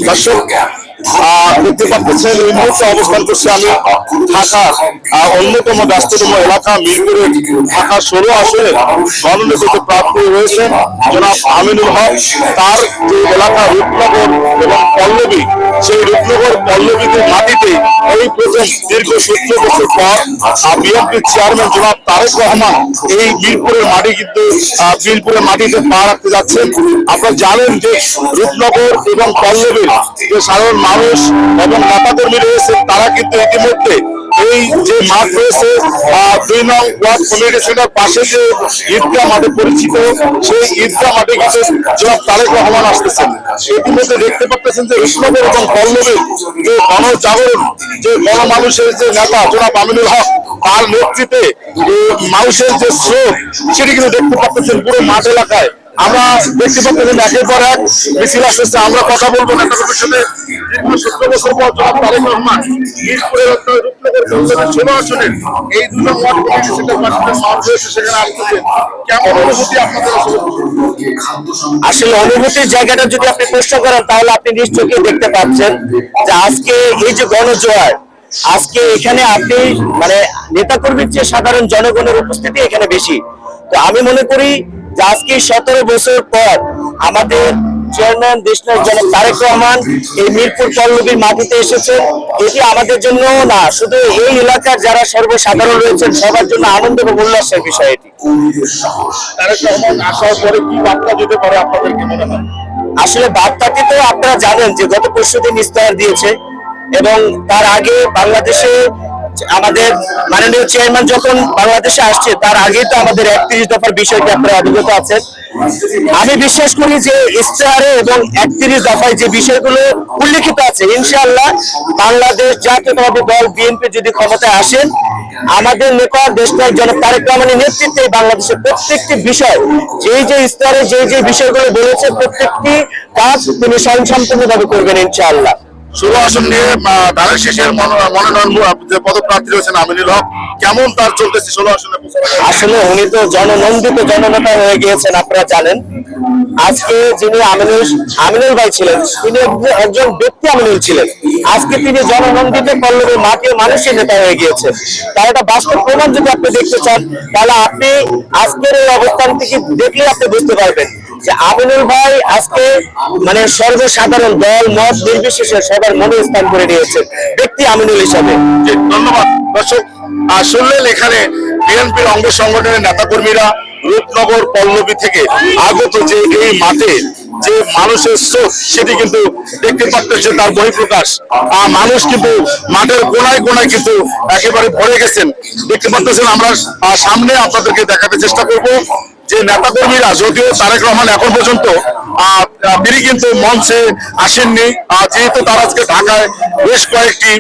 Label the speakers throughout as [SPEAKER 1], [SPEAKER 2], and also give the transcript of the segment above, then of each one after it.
[SPEAKER 1] দর্শক দেখতে পাচ্ছেন এই মুহূর্তে অবস্থান করছি আমি ঢাকার অন্যতম ব্যস্ততম এলাকা মিরপুরের ঢাকা 16 আসনে মনোনীত প্রার্থী রয়েছেন জনাব আমিনুল হক। তার যে এলাকা রূপনগর এবং পল্লবী, সেই রূপনগর পল্লবীতে মাটিতে এই প্রথম দীর্ঘ 17 বছর পর বিএনপির চেয়ারম্যান জনাব তারেক রহমান এই মিরপুরের মাটিতে পা রাখতে যাচ্ছেন। আপনারা জানেন যে রূপনগর এবং পল্লবীর যে সাধারণ মানুষ এবং নেতাকর্মী রয়েছে তারা কিন্তু ইতিমধ্যে এই যে মাঠ রয়েছে 2 নং ওয়ার্ড কমিউনিটি সেন্টার পাশে যে ঈদগাহ মাঠে পরিচিত, সেই ঈদগাহ মাঠে কিন্তু জনাব তারেক রহমান আসতেছেন। ইতিমধ্যে দেখতে পাচ্ছেন যে রূপনগর এবং পল্লবীর যে গণজাগরণ, যে গণমানুষের যে নেতা জনাব আমিনুল হক, তার নেতৃত্বে মানুষের যে স্রোত সেটি কিন্তু দেখতে পাচ্ছেন পুরো মাঠ এলাকায়। আমরা দেখতে পাচ্ছি একের পর এক মিছিল আসতেছে। আমরা কথা বলবো নেতাকর্মীর সাথে। দীর্ঘ 17 বছর পর জনাব তারেক রহমান মিরপুরের রূপনগর 16 আসনের এই 2 নং ওয়ার্ড কমিটি সেন্টার পাশে মাঠ রয়েছে, সেখানে আসতেছেন। কেমন অনুভূতি আপনাদের?
[SPEAKER 2] আসলে অনুভূতির জায়গাটা যদি আপনি প্রশ্ন করেন তাহলে আপনি নিশ্চয়ই দেখতে পাচ্ছেন যে আজকে এই যে গণজোয়ার, আজকে এখানে আপনি মানে নেতাকর্মীর চেয়ে সাধারণ জনগণের উপস্থিতি এখানে বেশি। তো আমি মনে করি যে আজকে 17 বছর পর আমাদের চেয়ারম্যান দেশনায়ক জনাব তারেক রহমান এই মিরপুর পল্লবীর মাটিতে এসেছেন। এটি আমাদের জন্য না, শুধু এই এলাকার যারা সর্বসাধারণ রয়েছেন সবার জন্য আনন্দ এবং উল্লাসের বিষয় এটি।
[SPEAKER 1] তারেক রহমান আসার পরে কি বার্তা দিতে পারে আপনাদের কি মনে হয়?
[SPEAKER 2] আসলে বার্তাটি তো আপনারা জানেন যে গত পরশুদিন ইস্তাহার দিয়েছে, এবং তার আগে বাংলাদেশে আমাদের মাননীয় চেয়ারম্যান যখন বাংলাদেশে আসছে তার আগেই তো আমাদের 31 দফার বিষয়টি আপনারা অবগত আছেন। আমি বিশ্বাস করি যে ইস্তাহারে এবং 31 দফায় যে বিষয়গুলো উল্লেখিত আছে, ইনশাআল্লাহ বাংলাদেশ জাতীয়তাবাদী দল বিএনপি যদি ক্ষমতায় আসেন, আমাদের নেতা দেশনায়ক জনাব তারেক রহমানের নেতৃত্বে বাংলাদেশের প্রত্যেকটি বিষয় যে ইস্তাহারে যে বিষয়গুলো বলেছে প্রত্যেকটি কাজ তিনি স্বয়ংসম্পূর্ণভাবে করবেন ইনশাআল্লাহ।
[SPEAKER 1] 16 আসন নিয়ে ধানের শেষের মনোনয়ন যে পদপ্রার্থী রয়েছেন আমিনুল হক, কেমন তার চলতেছে 16 আসনে?
[SPEAKER 2] আসলে উনি তো জননন্দিত জননেতা হয়ে গিয়েছেন, আপনারা জানেন। আজকে যিনি আমিনুল ভাই ছিলেন, তিনি একজন ব্যক্তি আমিনুল ছিলেন। আজকে তিনি জননন্দিত পল্লবীর মাটির মানুষের নেতা হয়ে গিয়েছেন। তার একটা বাস্তব প্রমাণ যদি আপনি দেখতে চান তাহলে আপনি আজকের এই অবস্থান থেকে দেখলে আপনি বুঝতে পারবেন যে আমিনুল ভাই আজকে মানে সর্বসাধারণ দল মত নির্বিশেষে সবার মনে স্থান করে নিয়েছে ব্যক্তি আমিনুল হিসাবে।
[SPEAKER 1] ধন্যবাদ। দর্শক শুনলেন এখানে বিএনপির অঙ্গ সংগঠনের নেতাকর্মীরা রূপনগর পল্লবী থেকে আগত যে এই মাঠে যে মানুষের স্রোত সেটি কিন্তু দেখতে পাচ্ছেন তার বহিঃপ্রকাশ। মানুষ কিন্তু মাঠের কোনায় কোনায় কিন্তু একেবারে ভরে গেছেন দেখতে পাচ্ছেন। আমরা সামনে আপনাদেরকে দেখাতে চেষ্টা করব যে নেতাকর্মীরা, যদিও তারেক রহমান এখন পর্যন্ত তিনি কিন্তু মঞ্চে আসেননি, যেহেতু তার আজকে ঢাকায় বেশ কয়েকটি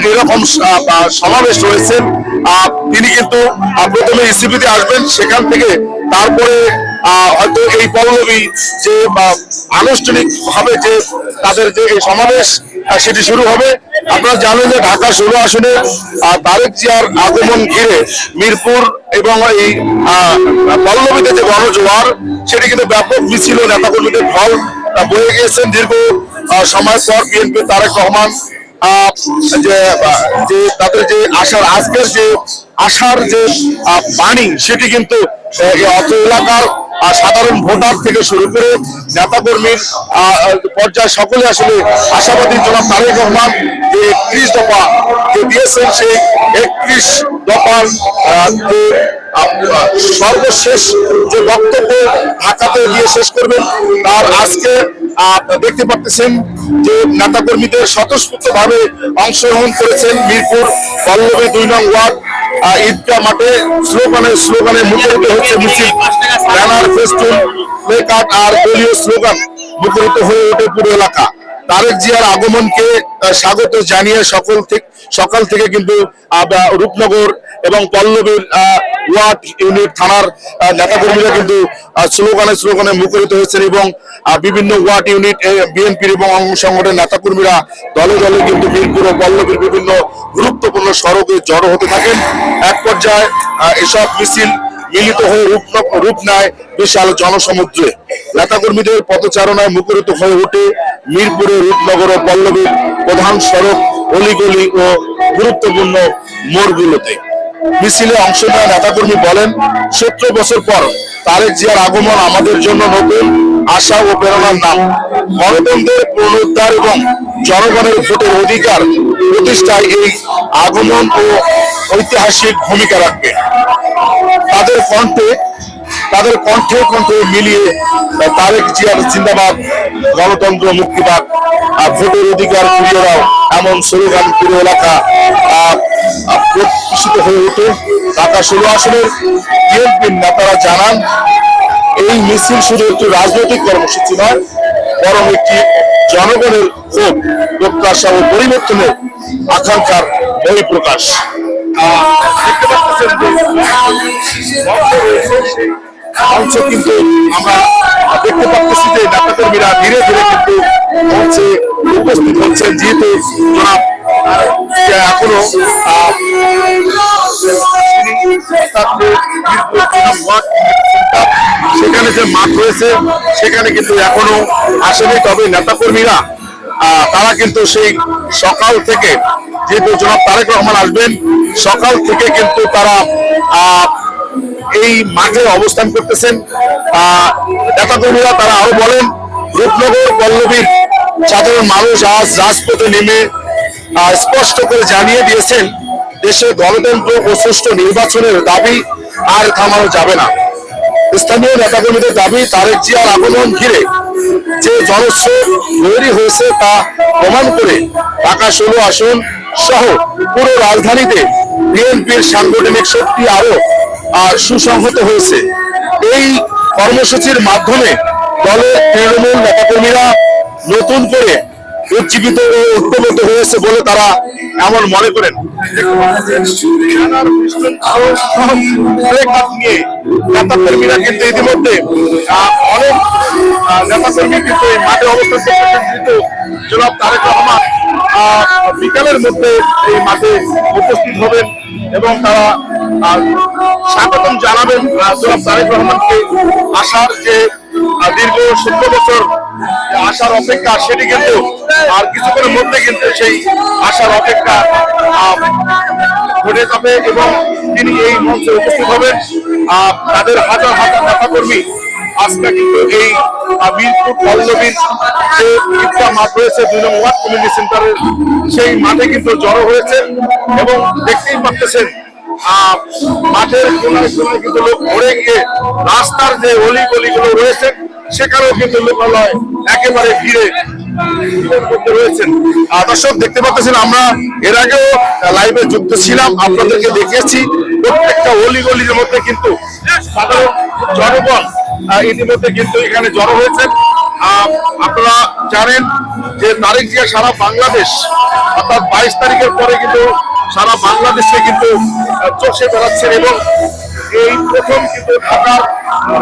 [SPEAKER 1] এরকম সমাবেশ রয়েছেন। তিনি কিন্তু প্রথমে ইসিপিতে আসবেন, সেখান থেকে তারপরে হয়তো এই পল্লবী যে আনুষ্ঠানিক ভাবে যে তাদের যে এই সমাবেশ সেটি শুরু হবে। আপনারা জানেন যে ঢাকা 16 আসনে তারেক জিয়ার আগমন ঘিরে মিরপুর এবং এই পল্লবীতে যে গণজোয়ার সেটি কিন্তু ব্যাপক মিছিল ও নেতাকর্মীদের ঢল বয়ে গিয়েছেন। দীর্ঘ সময় পর বিএনপি তারেক রহমান যে তাদের যে আজকের যে আশার যে বাণী সেটি কিন্তু অত এলাকার সাধারণ ভোটার থেকে শুরু করে নেতাকর্মীর পর্যায়ে সকলে আসলে আশাবাদী। জনাব তারেক রহমান যে 31 দফা যে দিয়েছেন, সেই 31 দফার যে সর্বশেষ যে বক্তব্য ঢাকাতে গিয়ে শেষ করবেন তার আজকে দেখতে পাচ্ছেন যে নেতাকর্মীদের স্বতঃস্ফূর্ত ভাবে অংশগ্রহণ করেছেন মিরপুর পল্লবী 2 নং ওয়ার্ড ঈদগাহ মাঠে। স্লোগানে মুখরিত হচ্ছে মিছিল, ব্যানার, ফেস্টুন, প্লে কার্ড আর দলীয় স্লোগান মুখরিত হয়ে ওঠে পুরো এলাকা। তারেক জিয়ার আগমনকে স্বাগত জানিয়ে সকাল থেকে কিন্তু রূপনগর এবং পল্লবীর ওয়ার্ড ইউনিট থানার নেতাকর্মীরা কিন্তু স্লোগানে মুখরিত হয়েছেন, এবং বিভিন্ন ওয়ার্ড ইউনিট বিএনপির এবং অঙ্গ সংগঠনের নেতাকর্মীরা দলে দলে কিন্তু মিরপুর ও পল্লবীর বিভিন্ন গুরুত্বপূর্ণ সড়কে জড়ো হতে থাকেন। এক পর্যায়ে এসব মিছিল মিলিত হয়ে রূপ নেয় বিশাল জনসমুদ্রে। নেতাকর্মীদের পদচারণায় মুখরিত হয়ে ওঠে মিরপুরের রূপনগর ও পল্লবীর প্রধান সড়ক, অলিগলি ও গুরুত্বপূর্ণ মোড়গুলোতে। মিছিলে অংশ নেওয়া নেতাকর্মী বলেন, 17 বছর পর তারেক জিয়ার আগমন আমাদের জন্য নতুন আশা ও প্রেরণার নাম। গণতন্ত্রের পুনরুদ্ধার এবং জনগণের ভোটের অধিকার প্রতিষ্ঠায় এই আগমন ও ঐতিহাসিক ভূমিকা রাখবে। তাদের কণ্ঠে কণ্ঠে মিলিয়ে তারেক জিয়ার জিন্দাবাদ, গণতন্ত্র মুক্তি পাক, ভোটের অধিকার ফিরিয়ে দাও এমন স্লোগান পুরো এলাকা প্রতিষ্ঠিত হয়ে ওঠে। ঢাকা 16 আসনের বিএনপির নেতারা জানান, এই মিছিল শুধু একটি রাজনৈতিক কর্মসূচি নয়, বরং একটি জনগণের ক্ষোভ, প্রত্যাশা ও পরিবর্তনের আকাঙ্ক্ষার বহিঃপ্রকাশ। দেখতে পাচ্ছেন যে মঞ্চ কিন্তু আমরা দেখতে পাচ্ছি যে নেতাকর্মীরা ধীরে ধীরে কিন্তু মঞ্চে উপস্থিত হচ্ছেন, যেহেতু জনাব এখনো সেখানে যে মাঠ রয়েছে সেখানে কিন্তু এখনো আসেনি। তবে নেতাকর্মীরা তারা কিন্তু সেই সকাল থেকে, যেহেতু জনাব তারেক রহমান আসবেন, সকাল থেকে কিন্তু তারা এই মাঠে অবস্থান করতেছেন। নেতাকর্মীরা তারা আরো বলেন, রূপনগর পল্লবীর সাধারণ মানুষ আজ রাজপথে নেমে স্পষ্ট করে জানিয়ে দিয়েছেন, দেশে গণতন্ত্র ও সুষ্ঠু নির্বাচনের দাবি আর থামানো যাবে না। স্থানীয় নেতাকর্মীদের দাবি, তারেক জিয়ার আগমন ঘিরে যে জনস্রোত তৈরি হয়েছে তা প্রমাণ করে ঢাকা 16 আসন সহ পুরো রাজধানীতে বিএনপির সাংগঠনিক শক্তি আরো সুসংহত হয়েছে। এই কর্মসূচির মাধ্যমে দলের তৃণমূল নেতাকর্মীরা নতুন করে উজ্জীবিত ও ঐক্যবদ্ধ হয়েছে বলে তারা এমন মনে করেন। নেতাকর্মীরা কিন্তু ইতিমধ্যে অনেক নেতাকর্মী কিন্তু এই মাঠে অবস্থান করতেছেন, কিন্তু জনাব তারেক রহমান বিকালের মধ্যে এই মাঠে উপস্থিত হবেন এবং তারা স্বাগতম জানাবেন জনাব তারেক রহমানকে। আসার যে দীর্ঘ 17 বছর আসার অপেক্ষা, সেটি কিন্তু আর কিছুক্ষণের মধ্যে কিন্তু সেই আসার অপেক্ষা ঘটে যাবে এবং তিনি এই মঞ্চে উপস্থিত হবেন। তাদের হাজার হাজার নেতাকর্মী আজকে কিন্তু এই মিরপুর পল্লবীর যে ঈদগাহ মাঠ রয়েছে 2 নং ওয়ার্ড কমিউনিটি সেন্টারের সেই মাঠে কিন্তু জড়ো হয়েছে এবং দেখতেই পাচ্ছেন মাঠের কোনায় কোনায় কিন্তু লোক ভরে গিয়ে রাস্তার যে অলি গলিগুলো রয়েছে সেখানেও কিন্তু লোকালয় একেবারে ভিড়ে রয়েছেন। দর্শক দেখতে পাচ্ছেন, আমরা এর আগেও লাইভে যুক্ত ছিলাম, আপনাদেরকে দেখিয়েছি প্রত্যেকটা অলি গলির মধ্যে কিন্তু সাধারণ জনগণ ইতিমধ্যে কিন্তু এখানে জড়ো হয়েছেন। আপনারা জানেন যে তারেক জিয়া সারা বাংলাদেশ, অর্থাৎ 22 তারিখের পরে কিন্তু সারা বাংলাদেশে কিন্তু চষে বেড়াচ্ছেন এবং এই প্রথম কিন্তু ঢাকার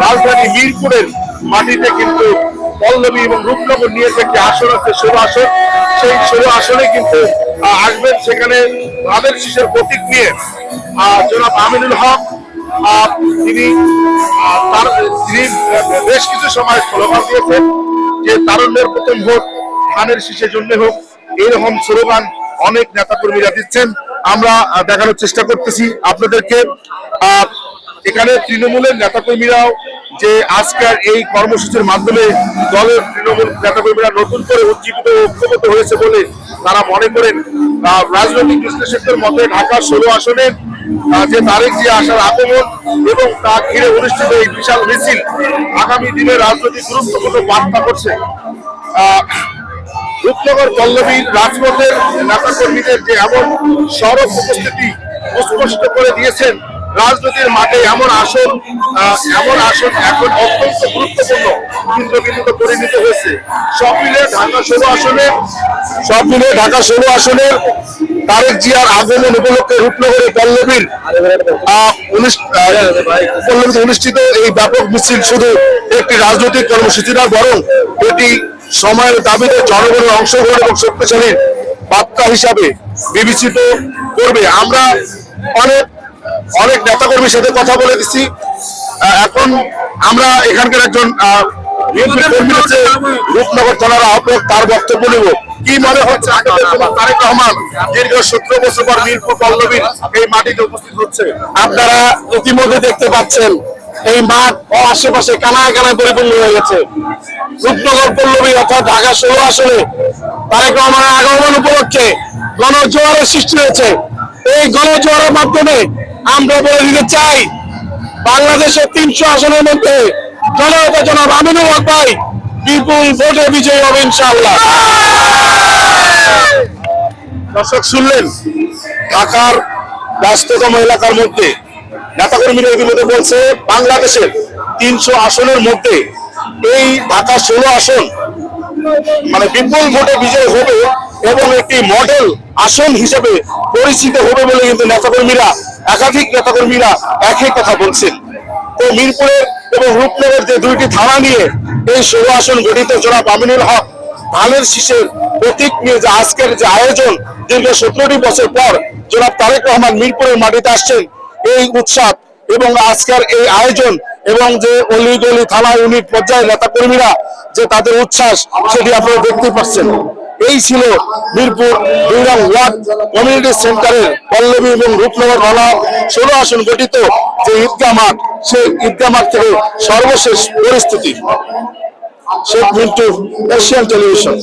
[SPEAKER 1] রাজধানী মিরপুরের মাটিতে কিন্তু পল্লবী এবং রূপনগর নিয়ে যে একটি আসন আছে 16 আসন, সেই 16 আসনে কিন্তু আসবেন। সেখানে তাদের শীষের প্রতীক নিয়ে জনাব আমিনুল হক তিনি বেশ কিছু সময় স্লোগান দিয়েছেন যে তারুণ্যের প্রথম ভোট ধানের শীষের জন্য হোক, এইরকম স্লোগান অনেক নেতাকর্মীরা দিচ্ছেন। আমরা দেখানোর চেষ্টা করতেছি আপনাদেরকে। এখানে তৃণমূলের নেতাকর্মীরাও যে আজকের এই কর্মসূচির মাধ্যমে দলের তৃণমূল নেতাকর্মীরা নতুন করে উজ্জীবিত ও ঐক্যবদ্ধ হয়েছে বলে তারা মনে করেন। রাজনৈতিক বিশ্লেষকদের মতে ঢাকা 16 আসনে যে তারেক জিয়া আসার আগমন এবং তা ঘিরে অনুষ্ঠিত এই বিশাল মিছিল আগামী দিনে রাজনৈতিক গুরুত্বপূর্ণ বার্তা করছে। রূপনগর পল্লবীর রাজপথের নেতাকর্মীদের যে এমন সরব উপস্থিতি স্পষ্ট করে দিয়েছেন, রাজনীতির মাঠে এমন আসন এখন অত্যন্ত গুরুত্বপূর্ণ কেন্দ্রবিন্দুতে পরিণত হয়েছে। সব মিলে ঢাকা 16 আসনের তারেক জিয়ার আগমন উপলক্ষে রূপনগরে পল্লবীর অনুষ্ঠিত এই ব্যাপক মিছিল শুধু একটি রাজনৈতিক কর্মসূচি না, বরং এটি সময়ের দাবিতে জনগণের অংশগ্রহণ এবং শক্তিশালী বার্তা হিসাবে বিবেচিত করবে। আমরা অনেক অনেক নেতাকর্মীর সাথে কথা বলে দিচ্ছি। এখন আমরা এখানকার একজন বিএনপি কর্মী আছে, রূপনগর থানার আহ্বায়ক, তার বক্তব্য নেব। কি মনে হচ্ছে আপনাদের জনাব তারেক রহমান দীর্ঘ 17 বছর পর মিরপুর পল্লবীর এই মাটিতে উপস্থিত হচ্ছে?
[SPEAKER 3] আপনারা ইতিমধ্যে দেখতে পাচ্ছেন এই মাঠ ও আশেপাশে কানায় কানায় পরিপূর্ণ হয়ে গেছে। রূপনগর পল্লবী অর্থাৎ ঢাকা 16 আসনে তারেক রহমানের আগমন উপলক্ষে গণজোয়ারের সৃষ্টি হয়েছে। এই গণজোয়ারের মাধ্যমে আমরা বলে দিতে চাই, বাংলাদেশের 300 আসনের মধ্যে জনতা জনাব আমিনুল হক ভাই বিপুল ভোটে বিজয়ী হবে ইনশাআল্লাহ।
[SPEAKER 1] দর্শক শুনলেন, ঢাকার ব্যস্ততম এলাকার মধ্যে নেতাকর্মীরা ইতিমধ্যে বলছে বাংলাদেশের 300 আসনের মধ্যে এই ঢাকা 16 আসন মানে বিপুল ভোটে বিজয় হবে এবং একটি মডেল আসন হিসেবে পরিচিত হবে বলে কিন্তু নেতাকর্মীরা, একাধিক নেতাকর্মীরা একই কথা বলছেন। তো মিরপুরের এবং রূপনগর যে দুইটি থানা নিয়ে এই 16 আসন গঠিত, জনাব আমিনুল হক ধানের শীষের প্রতীক নিয়ে যে আজকের যে আয়োজন, দীর্ঘ 17টি বছর পর জনাব তারেক রহমান মিরপুরের মাটিতে আসছেন, এই উৎসব এবং আজকের এই আয়োজন এবং যে অলি গলি থানা ইউনিট পর্যায়ের নেতা কর্মীরা যে তাদের উচ্ছ্বাস, সেটি আপনারা দেখতে পাচ্ছেন। এই ছিল মিরপুর 2 নং ওয়ার্ড কমিউনিটি সেন্টারের পল্লবী এবং রূপনগর থানা 16 আসন গঠিত যে ঈদগাহ মাঠ, সেই ঈদগাহ মাঠ থেকে সর্বশেষ পরিস্থিতি। Sheikh Mintu, Asian television.